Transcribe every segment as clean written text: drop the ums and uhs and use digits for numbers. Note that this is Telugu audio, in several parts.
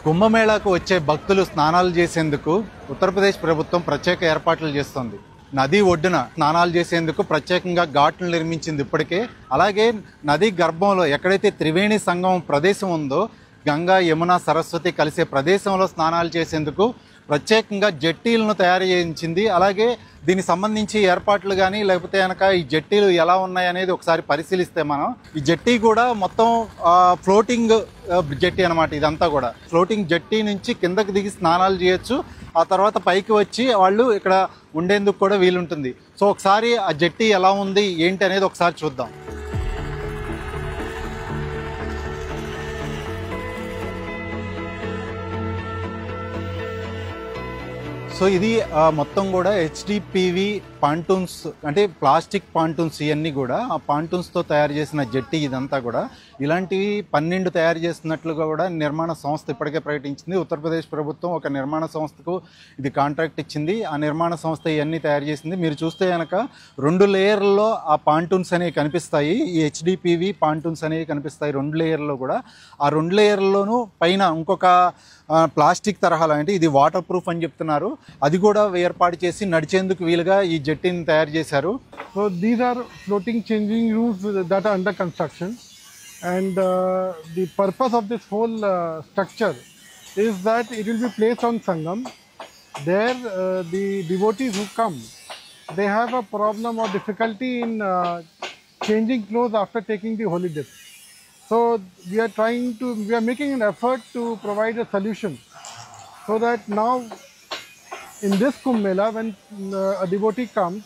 కుంభమేళాకు వచ్చే భక్తులు స్నానాలు చేసేందుకు ఉత్తరప్రదేశ్ ప్రభుత్వం ప్రత్యేక ఏర్పాట్లు చేస్తోంది. నది ఒడ్డున స్నానాలు చేసేందుకు ప్రత్యేకంగా ఘాట్లు నిర్మించింది ఇప్పటికే. అలాగే నది గర్భంలో ఎక్కడైతే త్రివేణి సంగమం ప్రదేశం ఉందో, గంగా యమున సరస్వతి కలిసే ప్రదేశంలో స్నానాలు చేసేందుకు ప్రత్యేకంగా జట్టీలను తయారు చేయించింది. అలాగే దీనికి సంబంధించి ఏర్పాట్లు కానీ లేకపోతే కనుక ఈ జట్టీలు ఎలా ఉన్నాయనేది ఒకసారి పరిశీలిస్తే మనం ఈ జట్టీ కూడా మొత్తం ఫ్లోటింగ్ జట్టీ అనమాట. ఇదంతా కూడా ఫ్లోటింగ్ జట్టీ నుంచి కిందకి దిగి స్నానాలు చేయొచ్చు. ఆ తర్వాత పైకి వచ్చి వాళ్ళు ఇక్కడ ఉండేందుకు కూడా వీలుంటుంది. సో ఒకసారి ఆ జట్టీ ఎలా ఉంది ఏంటి అనేది ఒకసారి చూద్దాం. సో ఇది మొత్తం కూడా హెచ్డిపివి పాంటూన్స్, అంటే ప్లాస్టిక్ పాంటూన్స్. ఇవన్నీ కూడా ఆ పాంటూన్స్తో తయారు చేసిన జట్టి. ఇదంతా కూడా ఇలాంటివి 12 తయారు చేస్తున్నట్లుగా కూడా నిర్మాణ సంస్థ ఇప్పటికే ప్రకటించింది. ఉత్తరప్రదేశ్ ప్రభుత్వం ఒక నిర్మాణ సంస్థకు ఇది కాంట్రాక్ట్ ఇచ్చింది. ఆ నిర్మాణ సంస్థ ఇవన్నీ తయారు చేసింది. మీరు చూస్తే కనుక 2 లేయర్లలో ఆ పాంటూన్స్ అనేవి కనిపిస్తాయి. ఈ హెచ్డిపివి పాంటూన్స్ అనేవి కనిపిస్తాయి 2 లేయర్లో కూడా. ఆ 2 లేయర్లోనూ పైన ఇంకొక ప్లాస్టిక్ తరహాలో, అంటే ఇది వాటర్ ప్రూఫ్ అని చెప్తున్నారు, అది కూడా ఏర్పాటు చేసి నడిచేందుకు వీలుగా ఈ జట్టీని తయారు చేశారు. So these are floating changing rooms that are under construction, and the purpose of this whole structure is that it will be placed on Sangam. There the devotees who come, they have a problem or difficulty in changing clothes after taking the holy dip. So we are making an effort to provide a solution so that now in this Kumbh Mela, when a devotee comes,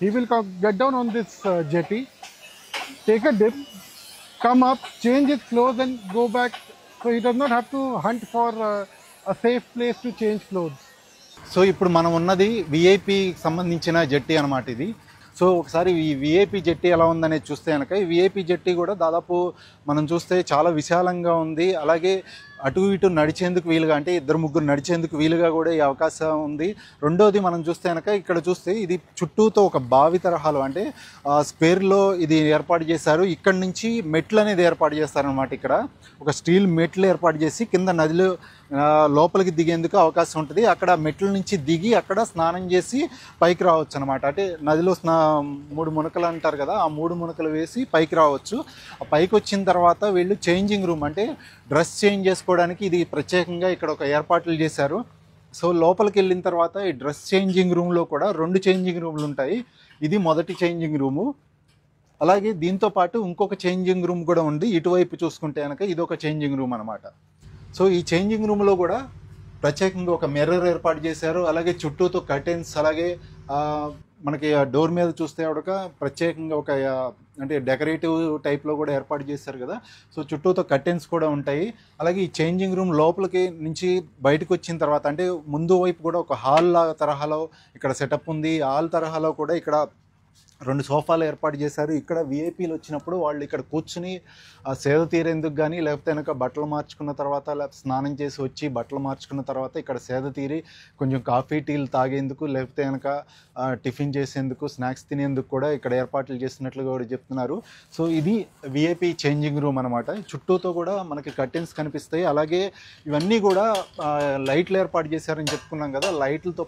he will get down on this jetty, take a dip, come up, change his clothes and go back. So he does not have to hunt for a safe place to change clothes. So ఇప్పుడు మనం ఉన్నది విఐపికి సంబంధించిన జట్టి అనమాట ఇది. సో ఒకసారి ఈ విఐపి జట్టి ఎలా ఉందనేది చూస్తే కనుక ఈ విఐపి జట్టి కూడా దాదాపు మనం చూస్తే చాలా విశాలంగా ఉంది. అలాగే అటు ఇటు నడిచేందుకు వీలుగా, అంటే 2-3 నడిచేందుకు వీలుగా కూడా ఈ అవకాశం ఉంది. రెండోది మనం చూస్తే కనుక ఇక్కడ చూస్తే ఇది చుట్టూతో ఒక బావి తరహాలో, అంటే స్క్వేర్లో ఇది ఏర్పాటు చేశారు. ఇక్కడ నుంచి మెట్లు అనేది ఏర్పాటు చేస్తారనమాట. ఇక్కడ ఒక స్టీల్ మెట్లు ఏర్పాటు చేసి కింద నదిలో లోపలికి దిగేందుకు అవకాశం ఉంటుంది. అక్కడ మెట్ల నుంచి దిగి అక్కడ స్నానం చేసి పైకి రావచ్చు అనమాట. అంటే నదిలో 3 మునకలు అంటారు కదా, ఆ 3 మునకలు వేసి పైకి రావచ్చు. ఆ పైకి వచ్చిన తర్వాత వీళ్ళు చేంజింగ్ రూమ్, అంటే డ్రెస్ చేంజ్ చేసుకోవడానికి ఇది ప్రత్యేకంగా ఇక్కడ ఒక ఏర్పాట్లు చేశారు. సో లోపలికి వెళ్ళిన తర్వాత ఈ డ్రెస్ చేంజింగ్ రూమ్లో కూడా 2 చేంజింగ్ రూమ్లు ఉంటాయి. ఇది మొదటి చేంజింగ్ రూము. అలాగే దీంతో పాటు ఇంకొక చేంజింగ్ రూమ్ కూడా ఉంది. ఇటువైపు చూసుకుంటే కనుక ఇది ఒక చేంజింగ్ రూమ్ అనమాట. సో ఈ చేంజింగ్ రూమ్లో కూడా ప్రత్యేకంగా ఒక మిర్రర్ ఏర్పాటు చేశారు. అలాగే చుట్టూతో కర్టెన్స్, అలాగే మనకి డోర్ మీద చూస్తే ఒక ప్రత్యేకంగా ఒక అంటే డెకరేటివ్ టైప్లో కూడా ఏర్పాటు చేశారు కదా. సో చుట్టూతో కర్టెన్స్ కూడా ఉంటాయి. అలాగే ఈ చేంజింగ్ రూమ్ లోపలికి నుంచి బయటకు వచ్చిన తర్వాత, అంటే ముందు వైపు కూడా ఒక హాల్ తరహాలో ఇక్కడ సెటప్ ఉంది. హాల్ తరహాలో కూడా ఇక్కడ 2 సోఫాలు ఏర్పాటు చేశారు. ఇక్కడ విఐపీలు వచ్చినప్పుడు వాళ్ళు ఇక్కడ కూర్చుని సేద తీరేందుకు కానీ, లేకపోతే కనుక బట్టలు మార్చుకున్న తర్వాత, లేకపోతే స్నానం చేసి వచ్చి బట్టలు మార్చుకున్న తర్వాత ఇక్కడ సేద తీరి కొంచెం కాఫీ టీలు తాగేందుకు, లేకపోతే కనుక టిఫిన్ చేసేందుకు, స్నాక్స్ తినేందుకు కూడా ఇక్కడ ఏర్పాట్లు చేసినట్లుగా కూడా చెప్తున్నారు. సో ఇది విఐపీ చేంజింగ్ రూమ్ అనమాట. చుట్టూతో కూడా మనకి కర్టెన్స్ కనిపిస్తాయి. అలాగే ఇవన్నీ కూడా లైట్లు ఏర్పాటు చేశారని చెప్పుకున్నాం కదా. లైట్లతో